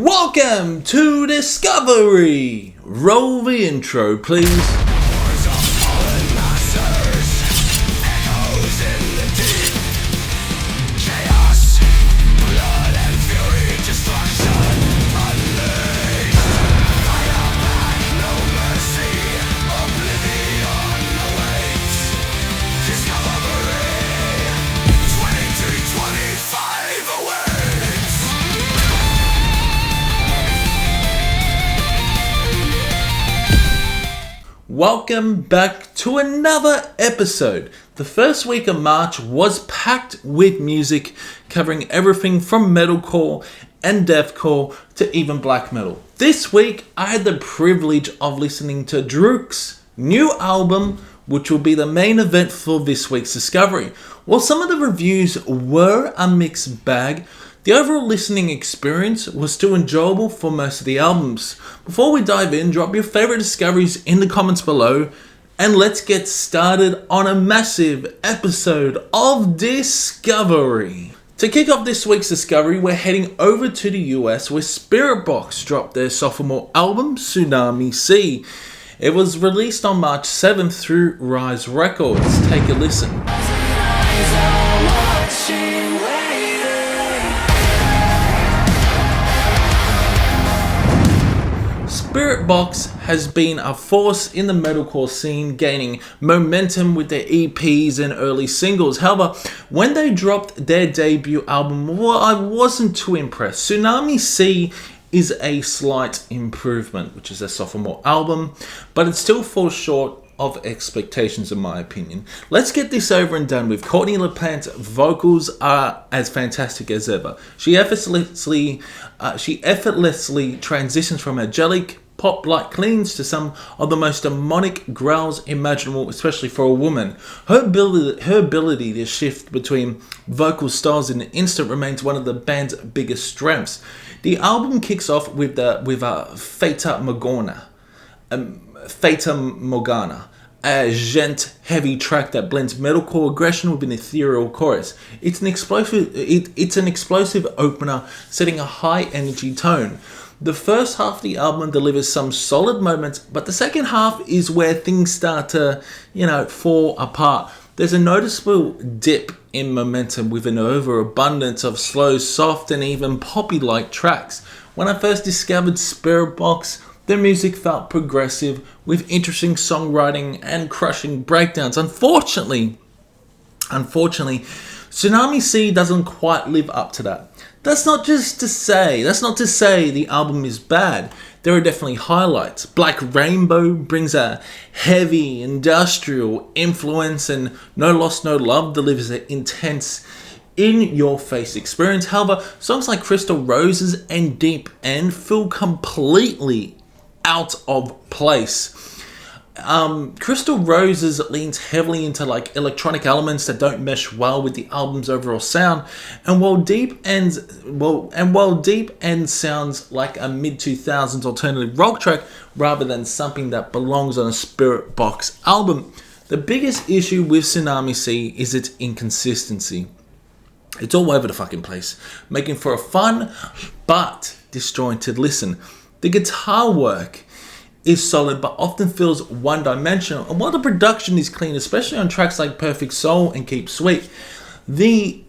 Welcome to Discovery! Roll the intro, please. Welcome back to another episode. The first week of March was packed with music covering everything from metalcore and deathcore to even black metal. This week I had the privilege of listening to Drudkh's new album, which will be the main event for this week's Discovery. While some of the reviews were a mixed bag, the overall listening experience was still enjoyable for most of the albums. Before we dive in, drop your favourite discoveries in the comments below, and let's get started on a massive episode of Discovery. To kick off this week's Discovery, we're heading over to the US where Spiritbox dropped their sophomore album, Tsunami Sea. It was released on March 7th through Rise Records. Take a listen. Spiritbox has been a force in the metalcore scene, gaining momentum with their EPs and early singles. However, when they dropped their debut album, well, I wasn't too impressed. Tsunami Sea is a slight improvement, which is their sophomore album, but it still falls short of expectations in my opinion. Let's get this over and done with. Courtney LaPlante's vocals are as fantastic as ever. She effortlessly transitions from angelic pop-like cleans to some of the most demonic growls imaginable, especially for a woman. Her ability to shift between vocal styles in an instant remains one of the band's biggest strengths. The album kicks off with Fata Morgana, a gent heavy track that blends metalcore aggression with an ethereal chorus. It's an explosive opener, setting a high energy tone. The first half of the album delivers some solid moments, but the second half is where things start to, fall apart. There's a noticeable dip in momentum with an overabundance of slow, soft, and even poppy-like tracks. When I first discovered Spiritbox, their music felt progressive with interesting songwriting and crushing breakdowns. Unfortunately, Tsunami Sea doesn't quite live up to that. That's not to say the album is bad. There are definitely highlights. Black Rainbow brings a heavy industrial influence, and No Lost No Love delivers an intense in-your-face experience. However, songs like Crystal Roses and Deep End feel completely out of place. Crystal Roses leans heavily into electronic elements that don't mesh well with the album's overall sound, and while Deep End sounds like a mid-2000s alternative rock track rather than something that belongs on a Spiritbox album, the biggest issue with Tsunami Sea is its inconsistency. It's all over the fucking place, making for a fun but disjointed listen. The guitar work is solid but often feels one-dimensional, and while the production is clean, especially on tracks like Perfect Soul and Keep Sweet, the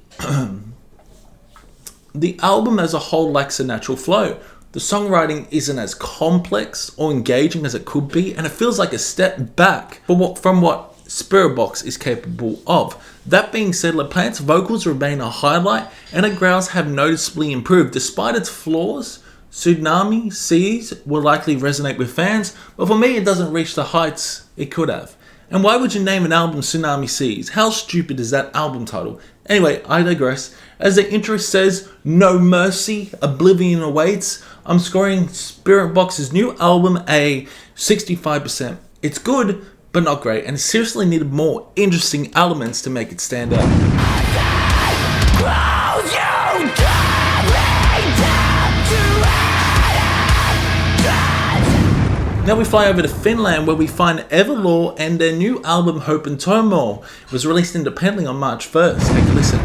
album as a whole lacks a natural flow. The songwriting isn't as complex or engaging as it could be, and it feels like a step back from what Spiritbox is capable of. That being said, LaPlante's vocals remain a highlight, and her growls have noticeably improved. Despite its flaws, Tsunami Seas will likely resonate with fans, but for me it doesn't reach the heights it could have. And why would you name an album Tsunami Seas? How stupid is that album title? Anyway, I digress. As the intro says, no mercy, oblivion awaits. I'm scoring Spiritbox's new album a 65%. It's good, but not great, and seriously needed more interesting elements to make it stand out. Now we fly over to Finland, where we find Everlore and their new album Hope and Turmoil. It was released independently on March 1st. Take a listen.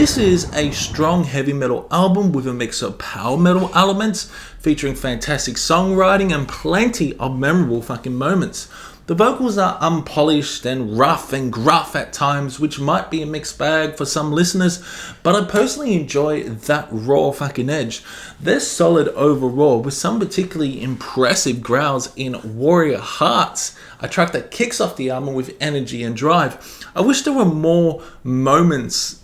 This is a strong heavy metal album with a mix of power metal elements, featuring fantastic songwriting and plenty of memorable fucking moments. The vocals are unpolished and rough and gruff at times, which might be a mixed bag for some listeners, but I personally enjoy that raw fucking edge. They're solid overall, with some particularly impressive growls in Warrior Hearts, a track that kicks off the album with energy and drive. I wish there were more moments,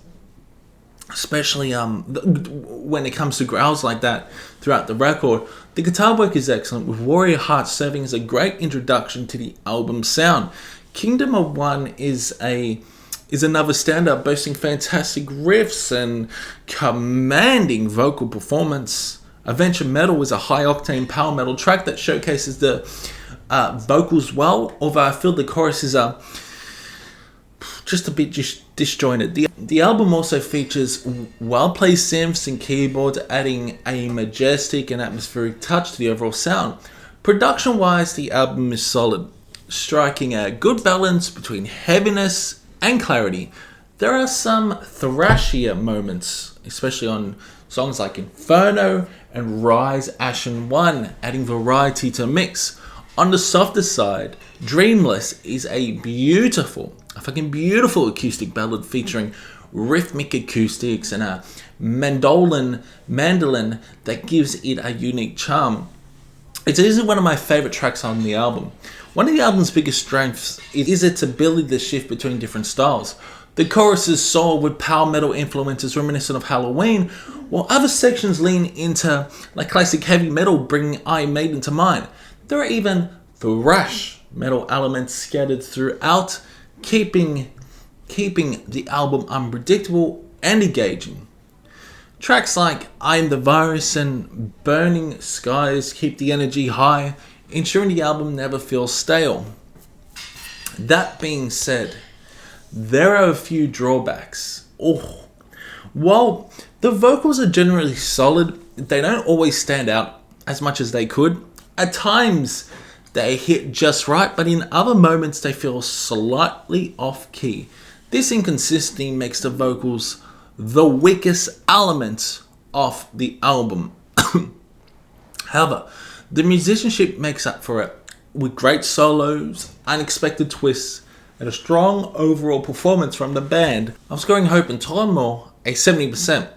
especially when it comes to growls like that throughout the record. The guitar work is excellent, with Warrior Heart serving as a great introduction to the album's sound. Kingdom of One is another standout, boasting fantastic riffs and commanding vocal performance. Adventure Metal is a high-octane power metal track that showcases the vocals well, although I feel the choruses are just a bit disjointed. The album also features well-placed synths and keyboards, adding a majestic and atmospheric touch to the overall sound. Production-wise, the album is solid, striking a good balance between heaviness and clarity. There are some thrashier moments, especially on songs like Inferno and Rise Ashen One, adding variety to the mix. On the softer side, Dreamless is a fucking beautiful acoustic ballad featuring rhythmic acoustics and a mandolin that gives it a unique charm. It's easily one of my favourite tracks on the album. One of the album's biggest strengths is its ability to shift between different styles. The choruses soar with power metal influences reminiscent of Halloween, while other sections lean into like classic heavy metal, bringing Iron Maiden to mind. There are even thrash metal elements scattered throughout, keeping the album unpredictable and engaging. Tracks like I Am the Virus and Burning Skies keep the energy high, ensuring the album never feels stale. That being said, there are a few drawbacks. While the vocals are generally solid, they don't always stand out as much as they could. At times, they hit just right, but in other moments, they feel slightly off-key. This inconsistency makes the vocals the weakest element of the album. However, the musicianship makes up for it, with great solos, unexpected twists, and a strong overall performance from the band. I'm scoring Hope and Turmoil a 70%.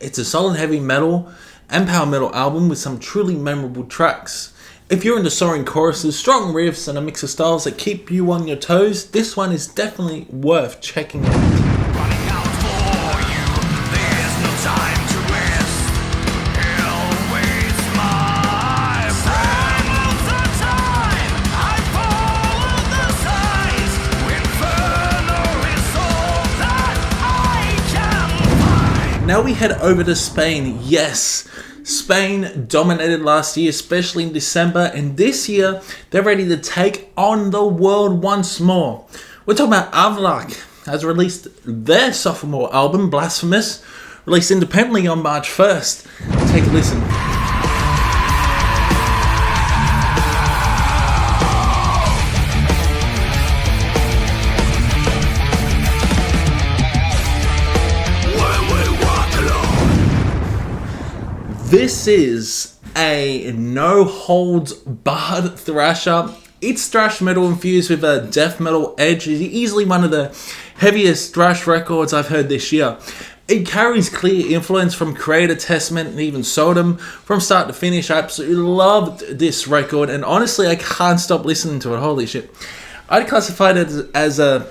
It's a solid heavy metal and power metal album with some truly memorable tracks. If you're into soaring choruses, strong riffs, and a mix of styles that keep you on your toes, this one is definitely worth checking out. Now we head over to Spain. Yes, Spain dominated last year, especially in December, and this year they're ready to take on the world once more. We're talking about Avlak has released their sophomore album, Blasphemous, released independently on March 1st. Take a listen. This is a no-holds-barred thrasher. It's thrash metal infused with a death metal edge. It's easily one of the heaviest thrash records I've heard this year. It carries clear influence from Creator, Testament, and even Sodom. From start to finish, I absolutely loved this record, and honestly, I can't stop listening to it. Holy shit. I'd classify it as a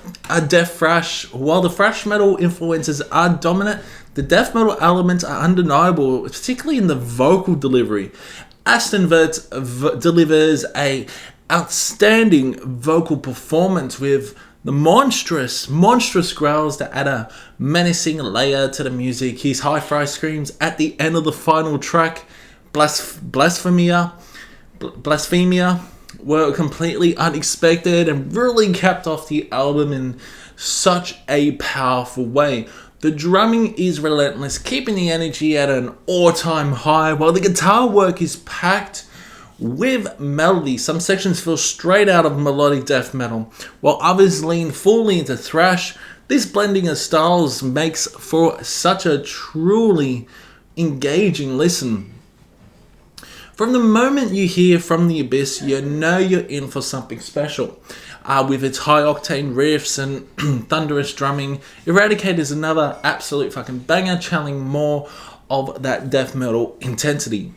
death thrash. While the thrash metal influences are dominant, the death metal elements are undeniable, particularly in the vocal delivery. Aston Wirtz delivers a outstanding vocal performance with the monstrous growls that add a menacing layer to the music. His hi-fi screams at the end of the final track, Blasphemia, were completely unexpected and really capped off the album in such a powerful way. The drumming is relentless, keeping the energy at an all-time high, while the guitar work is packed with melody. Some sections feel straight out of melodic death metal, while others lean fully into thrash. This blending of styles makes for such a truly engaging listen. From the moment you hear From the Abyss, you know you're in for something special. With its high-octane riffs and thunderous drumming, Eradicate is another absolute fucking banger, channeling more of that death metal intensity.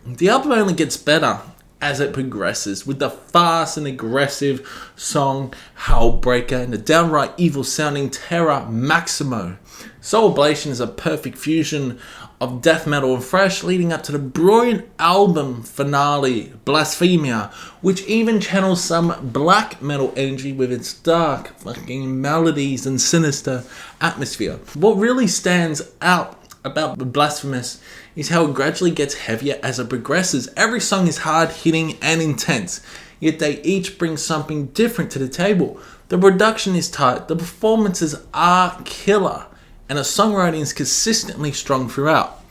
The album only gets better as it progresses, with the fast and aggressive song Hellbreaker and the downright evil-sounding Terra Maximo. Soul Ablation is a perfect fusion of death metal and thrash, leading up to the brilliant album finale, Blasphemous, which even channels some black metal energy with its dark fucking melodies and sinister atmosphere. What really stands out about Blasphemous is how it gradually gets heavier as it progresses. Every song is hard-hitting and intense, yet they each bring something different to the table. The production is tight, the performances are killer, and the songwriting is consistently strong throughout.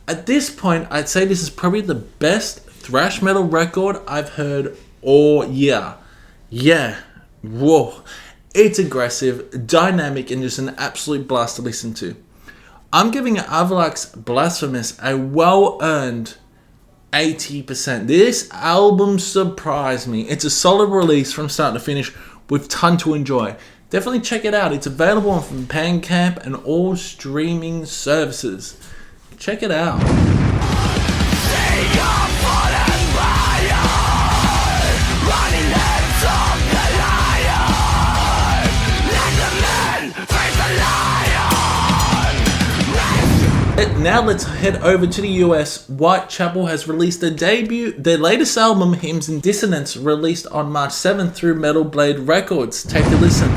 At this point, I'd say this is probably the best thrash metal record I've heard all year. Yeah, whoa. It's aggressive, dynamic, and just an absolute blast to listen to. I'm giving Avlak's Blasphemous a well-earned 80%. This album surprised me. It's a solid release from start to finish with ton to enjoy. Definitely check it out. It's available on Bandcamp and all streaming services. Check it out. Now let's head over to the US. Whitechapel has released their latest album, Hymns and Dissonance, released on March 7th through Metal Blade Records. Take a listen.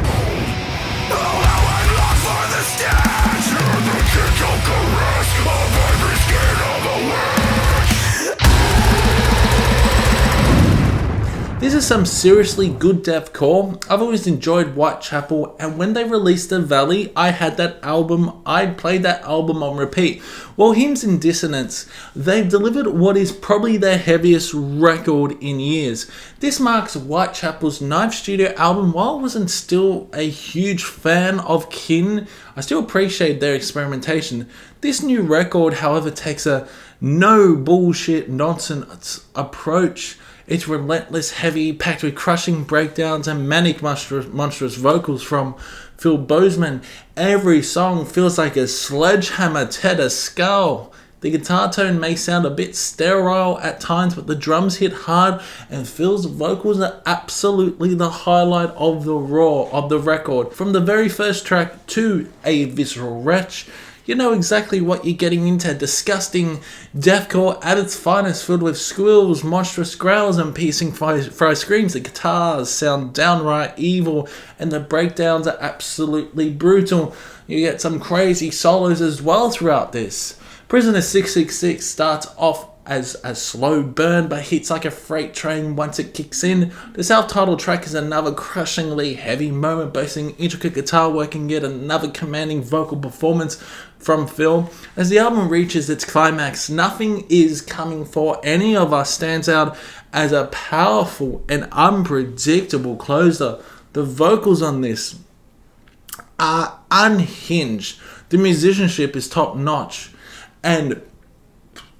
This is some seriously good deathcore. I've always enjoyed Whitechapel, and when they released The Valley, I played that album on repeat. Well, Hymns and Dissonance, they've delivered what is probably their heaviest record in years. This marks Whitechapel's 9th studio album. While I wasn't still a huge fan of Kin, I still appreciate their experimentation. This new record, however, takes a no bullshit nonsense approach. It's relentless, heavy, packed with crushing breakdowns and manic monstrous vocals from Phil Bozeman. Every song feels like a sledgehammer to the skull. The guitar tone may sound a bit sterile at times, but the drums hit hard, and Phil's vocals are absolutely the highlight of the record. From the very first track to A Visceral Wretch, you know exactly what you're getting into. Disgusting deathcore at its finest, filled with squeals, monstrous growls, and piercing fry screams. The guitars sound downright evil, and the breakdowns are absolutely brutal. You get some crazy solos as well throughout this. Prisoner 666 starts off as a slow burn, but hits like a freight train once it kicks in. The self-titled track is another crushingly heavy moment, boasting intricate guitar work and yet another commanding vocal performance from Phil. As the album reaches its climax, Nothing Is Coming For Any of Us stands out as a powerful and unpredictable closer. The vocals on this are unhinged. The musicianship is top-notch, and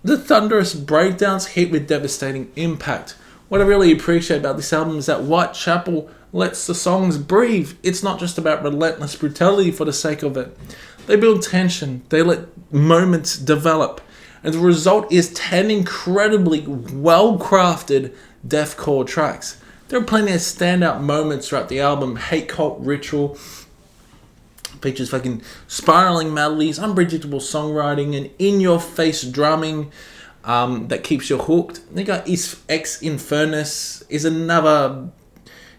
the thunderous breakdowns hit with devastating impact. What I really appreciate about this album is that Whitechapel lets the songs breathe. It's not just about relentless brutality for the sake of it. They build tension, they let moments develop, and the result is 10 incredibly well-crafted deathcore tracks. There are plenty of standout moments throughout the album. Hate Cult Ritual features fucking spiraling melodies, unpredictable songwriting, and in-your-face drumming that keeps you hooked. They got Ex Infernus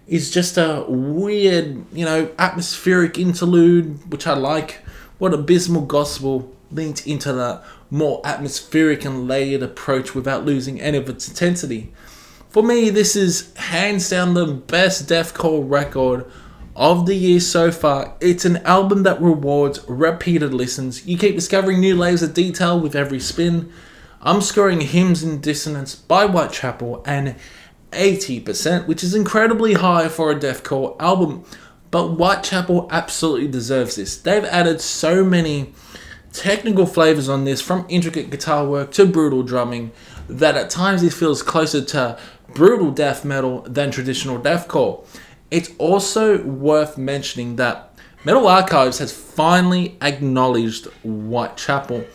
is just a weird, atmospheric interlude, which I like. What Abysmal Gospel leans into that more atmospheric and layered approach without losing any of its intensity. For me, this is hands down the best deathcore record of the year so far. It's an album that rewards repeated listens. You keep discovering new layers of detail with every spin. I'm scoring Hymns and Dissonance by Whitechapel an 80%, which is incredibly high for a deathcore album. but Whitechapel absolutely deserves this. They've added so many technical flavors on this, from intricate guitar work to brutal drumming, that at times it feels closer to brutal death metal than traditional deathcore. It's also worth mentioning that Metal Archives has finally acknowledged Whitechapel,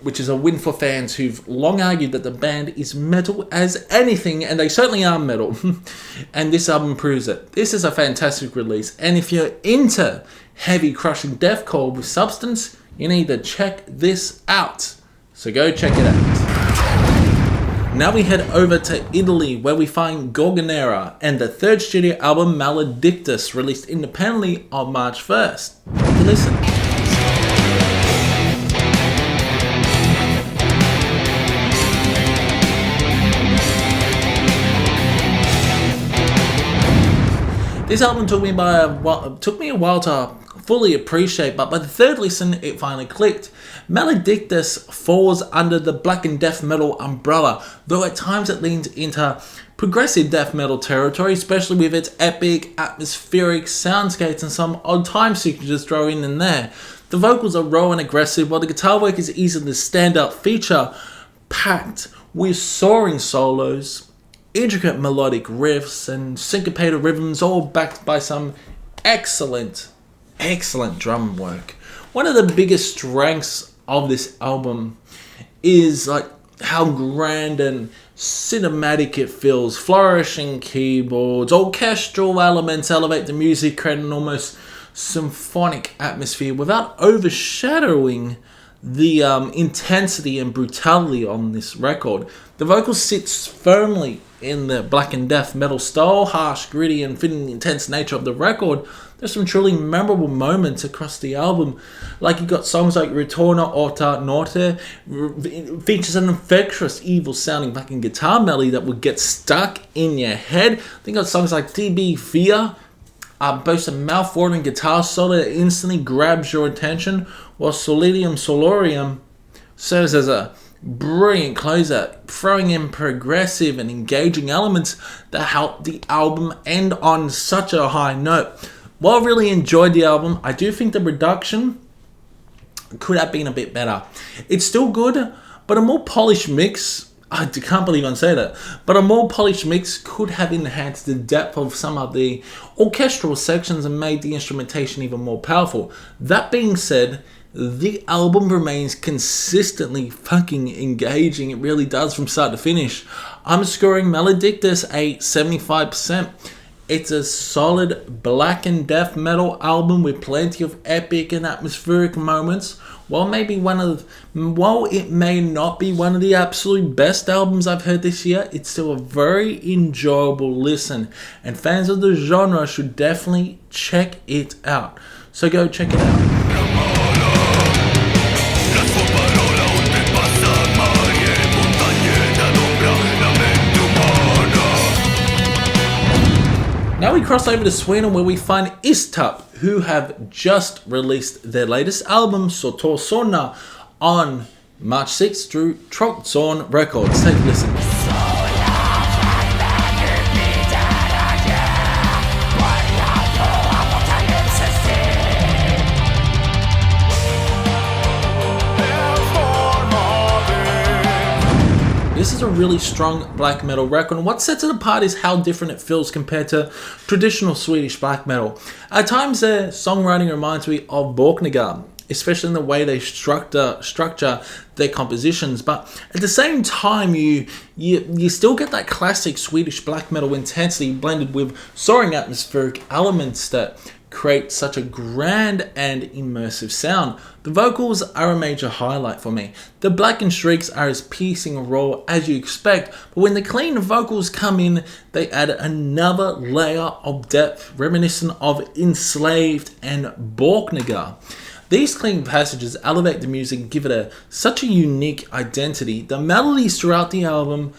which is a win for fans who've long argued that the band is metal as anything, and they certainly are metal. And this album proves it. This is a fantastic release, and if you're into heavy crushing deathcore with substance, you need to check this out. So go check it out. Now we head over to Italy, where we find GorganerA and the third studio album Maledictus, released independently on March 1st. Take a listen. This album took me a while to fully appreciate, but by the third listen, it finally clicked. Maledictus falls under the black and death metal umbrella, though at times it leans into progressive death metal territory, especially with its epic, atmospheric soundscapes and some odd time signatures thrown in and there. The vocals are raw and aggressive, while the guitar work is easily the standout feature, packed with soaring solos, intricate melodic riffs, and syncopated rhythms, all backed by some excellent drum work. One of the biggest strengths of this album is like how grand and cinematic it feels. Flourishing keyboards, orchestral elements elevate the music, creating an almost symphonic atmosphere without overshadowing the intensity and brutality on this record. The vocal sits firmly in the black and death metal style, harsh, gritty, and fitting the intense nature of the record. There's some truly memorable moments across the album, like you got songs like Ritorno Orta Norte, features an infectious, evil-sounding backing guitar melody that would get stuck in your head. Then you got songs like TB Fear, boasts a mouth-watering guitar solo that instantly grabs your attention, while Solidium Solorium serves as a brilliant closer, throwing in progressive and engaging elements that help the album end on such a high note. While I really enjoyed the album, I do think the production could have been a bit better. It's still good, but a more polished mix, I can't believe I'm saying that, but a more polished mix could have enhanced the depth of some of the orchestral sections and made the instrumentation even more powerful. That being said, the album remains consistently fucking engaging. It really does, from start to finish. I'm scoring Maledictus a 75%. It's a solid black and death metal album with plenty of epic and atmospheric moments. While it may not be one of the absolute best albums I've heard this year, it's still a very enjoyable listen, and fans of the genre should definitely check it out. So go check it out. Now we cross over to Sweden, where we find Istapp, who have just released their latest album, Ter Sortna, on March 6th through Drudkh Records. Take a listen. This is a really strong black metal record, and what sets it apart is how different it feels compared to traditional Swedish black metal. At times, their songwriting reminds me of Borknagar, especially in the way they structure their compositions, but at the same time, you still get that classic Swedish black metal intensity blended with soaring atmospheric elements that create such a grand and immersive sound. The vocals are a major highlight for me. The blackened shrieks are as piercing and raw as you expect, but when the clean vocals come in, they add another layer of depth reminiscent of Enslaved and Borknagar. These clean passages elevate the music and give it such a unique identity. The melodies throughout the album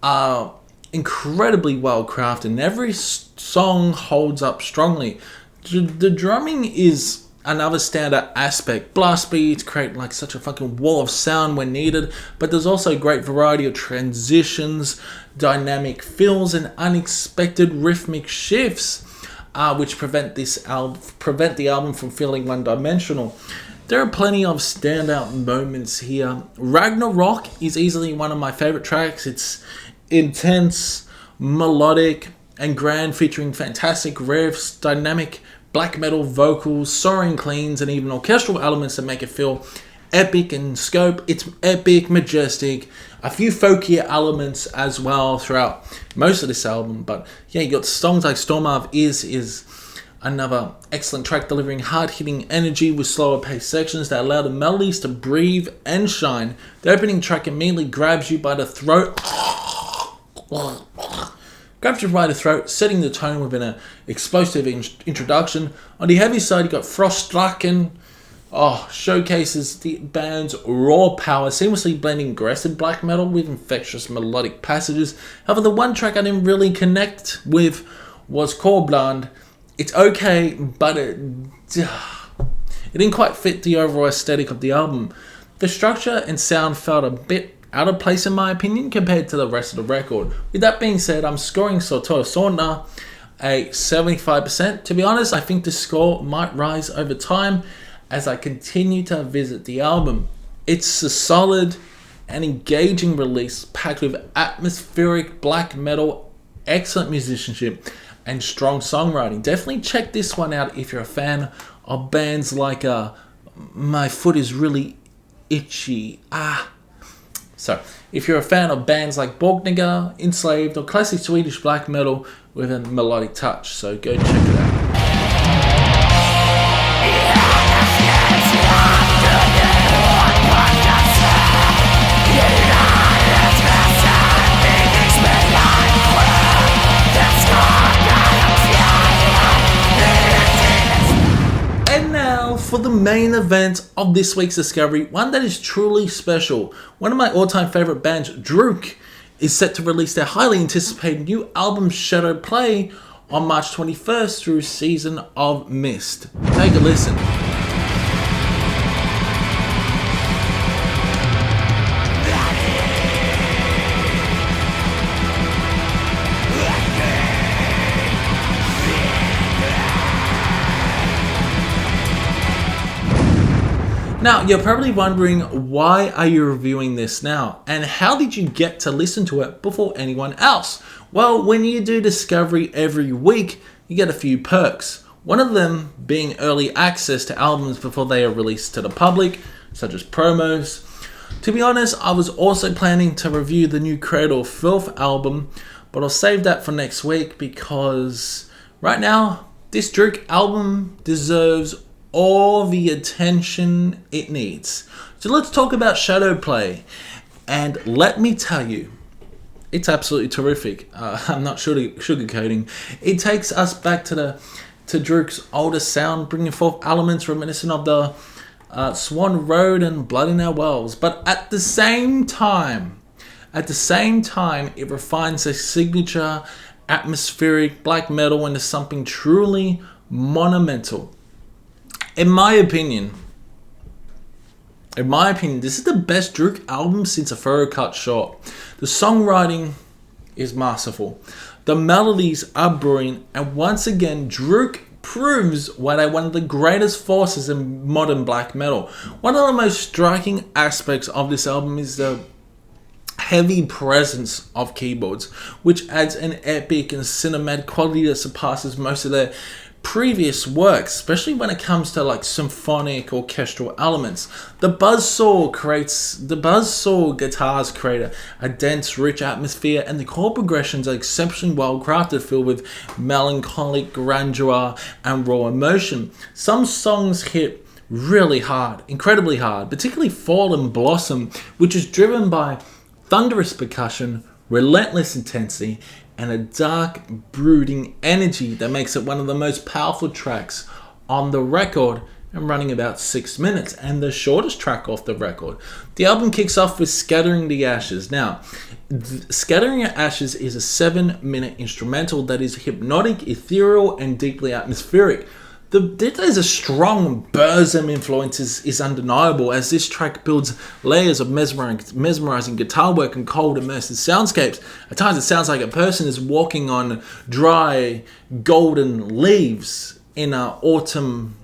are incredibly well crafted, and every song holds up strongly. The drumming is another standout aspect. Blast beats create like such a fucking wall of sound when needed, but there's also a great variety of transitions, dynamic fills, and unexpected rhythmic shifts. which prevent the album from feeling one-dimensional. There are plenty of standout moments here. Ragnarok is easily one of my favorite tracks. It's intense, melodic, and grand, featuring fantastic riffs, dynamic black metal vocals, soaring cleans, and even orchestral elements that make it feel epic in scope. It's epic, majestic, a few folkier elements as well throughout most of this album. But yeah, you got songs like Storm of is another excellent track, delivering hard-hitting energy with slower paced sections that allow the melodies to breathe and shine. The opening track immediately grabs you by the throat, setting the tone with an explosive introduction. On the heavy side, you got Frostdraken, showcases the band's raw power, seamlessly blending aggressive black metal with infectious melodic passages. However, the one track I didn't really connect with was Corbland. It's okay, but it didn't quite fit the overall aesthetic of the album. The structure and sound felt a bit out of place in my opinion compared to the rest of the record. With that being said, I'm scoring Ter Sortna a 75%. To be honest, I think the score might rise over time as I continue to visit the album. It's a solid and engaging release packed with atmospheric black metal, excellent musicianship, and strong songwriting. Definitely check this one out if you're a fan of bands like My Foot Is Really Itchy. So, if you're a fan of bands like Borknagar, Enslaved, or classic Swedish black metal with a melodic touch, so go check it out. For the main event of this week's discovery, one that is truly special. One of my all-time favorite bands, Drudkh, is set to release their highly anticipated new album Shadow Play on March 21st through Season of Mist. Take a listen. Now, you're probably wondering, why are you reviewing this now? And how did you get to listen to it before anyone else? Well, when you do Discovery every week, you get a few perks. One of them being early access to albums before they are released to the public, such as promos. To be honest, I was also planning to review the new Cradle of Filth album, but I'll save that for next week because right now, this Drudkh album deserves all the attention it needs. So let's talk about Shadow Play. And let me tell you, it's absolutely terrific. I'm not sugarcoating. It takes us back to Drudkh's older sound, bringing forth elements reminiscent of the Swan Road and Blood in Our Wells. But at the same time, it refines a signature atmospheric black metal into something truly monumental. In my opinion, this is the best Drudkh album since A Furrow Cut Short. The songwriting is masterful. The melodies are brilliant. And once again, Drudkh proves why they're one of the greatest forces in modern black metal. One of the most striking aspects of this album is the heavy presence of keyboards, which adds an epic and cinematic quality that surpasses most of their previous works, especially when it comes to like symphonic orchestral elements. The buzzsaw guitars create a dense, rich atmosphere, and the chord progressions are exceptionally well crafted, filled with melancholic grandeur and raw emotion. Some songs hit really hard, incredibly hard, particularly Fall and Blossom, which is driven by thunderous percussion, relentless intensity, and a dark, brooding energy that makes it one of the most powerful tracks on the record, and running about 6 minutes, and the shortest track off the record. The album kicks off with Scattering the Ashes. Now, Scattering the Ashes is a 7-minute instrumental that is hypnotic, ethereal, and deeply atmospheric. There's a strong Burzum influence is undeniable, as this track builds layers of mesmerizing guitar work and cold immersive soundscapes. At times it sounds like a person is walking on dry golden leaves in an autumn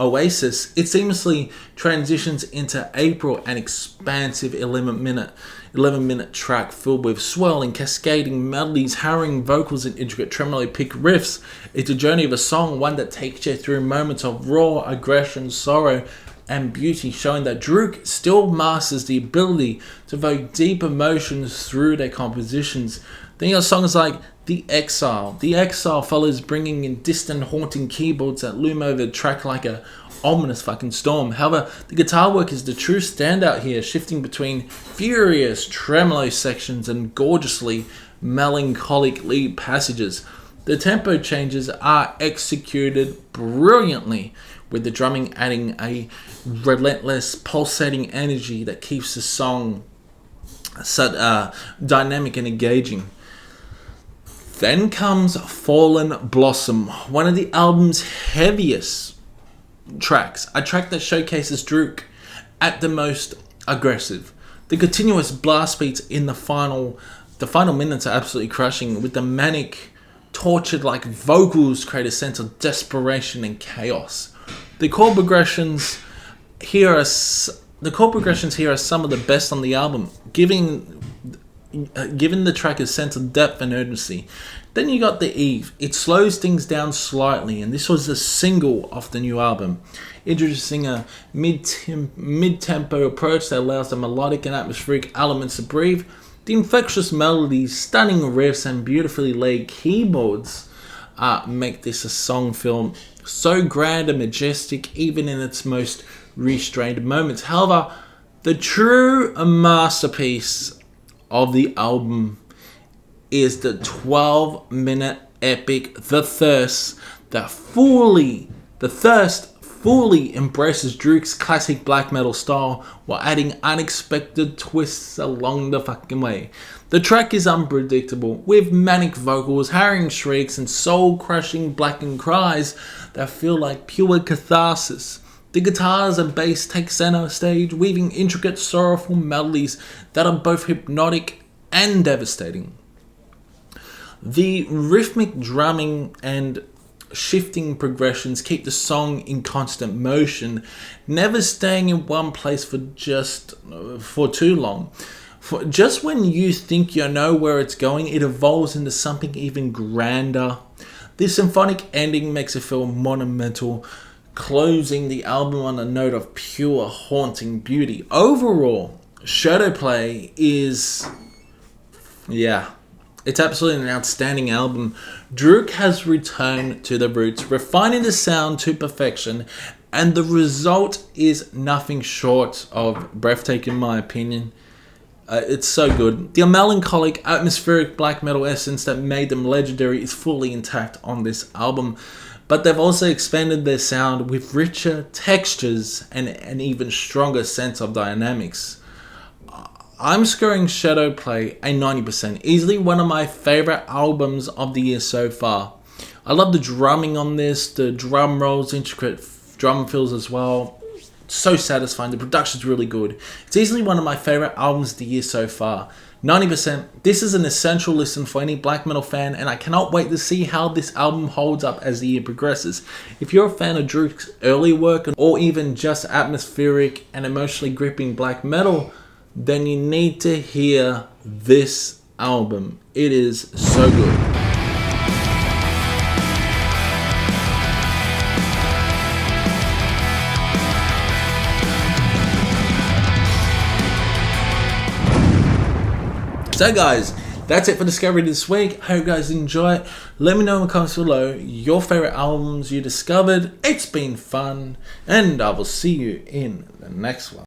oasis. It seamlessly transitions into April, an expansive 11-minute track filled with swirling, cascading melodies, harrowing vocals, and intricate tremolo pick riffs. It's a journey of a song, one that takes you through moments of raw aggression, sorrow, and beauty, showing that Drudkh still masters the ability to evoke deep emotions through their compositions. Then you got songs like The Exile. The Exile follows bringing in distant, haunting keyboards that loom over the track like a ominous fucking storm. However, the guitar work is the true standout here, shifting between furious tremolo sections and gorgeously melancholic lead passages. The tempo changes are executed brilliantly, with the drumming adding a relentless, pulsating energy that keeps the song dynamic and engaging. Then comes Fallen Blossom, one of the album's heaviest tracks, a track that showcases Drudkh at the most aggressive. The continuous blast beats in the final minutes are absolutely crushing, with the manic, tortured-like vocals create a sense of desperation and chaos. The chord progressions here are some of the best on the album, giving the track a sense of depth and urgency. Then you got The Eve. It slows things down slightly, and this was a single off the new album, introducing a mid-tempo approach that allows the melodic and atmospheric elements to breathe. The infectious melodies, stunning riffs, and beautifully laid keyboards make this a song feel so grand and majestic, even in its most restrained moments. However, the true masterpiece of the album is the 12-minute epic The Thirst fully embraces Drudkh's classic black metal style while adding unexpected twists along the fucking way. The track is unpredictable, with manic vocals, harrowing shrieks, and soul-crushing blackened cries that feel like pure catharsis. The guitars and bass take center stage, weaving intricate, sorrowful melodies that are both hypnotic and devastating. The rhythmic drumming and shifting progressions keep the song in constant motion, never staying in one place for too long. Just when you think you know where it's going, it evolves into something even grander. This symphonic ending makes it feel monumental, closing the album on a note of pure, haunting beauty. Overall, Shadowplay is... it's absolutely an outstanding album. Drudkh has returned to the roots, refining the sound to perfection, and the result is nothing short of breathtaking, in my opinion. It's so good. The melancholic, atmospheric black metal essence that made them legendary is fully intact on this album, but they've also expanded their sound with richer textures and an even stronger sense of dynamics. I'm scoring Shadowplay a 90%, easily one of my favourite albums of the year so far. I love the drumming on this, the drum rolls, intricate drum fills as well. So satisfying, the production's really good. It's easily one of my favourite albums of the year so far. 90%. This is an essential listen for any black metal fan, and I cannot wait to see how this album holds up as the year progresses. If you're a fan of Drudkh's early work, or even just atmospheric and emotionally gripping black metal, then you need to hear this album. It is so good. So guys, that's it for Discovery this week. I hope you guys enjoy it. Let me know in the comments below your favorite albums you discovered. It's been fun, and I will see you in the next one.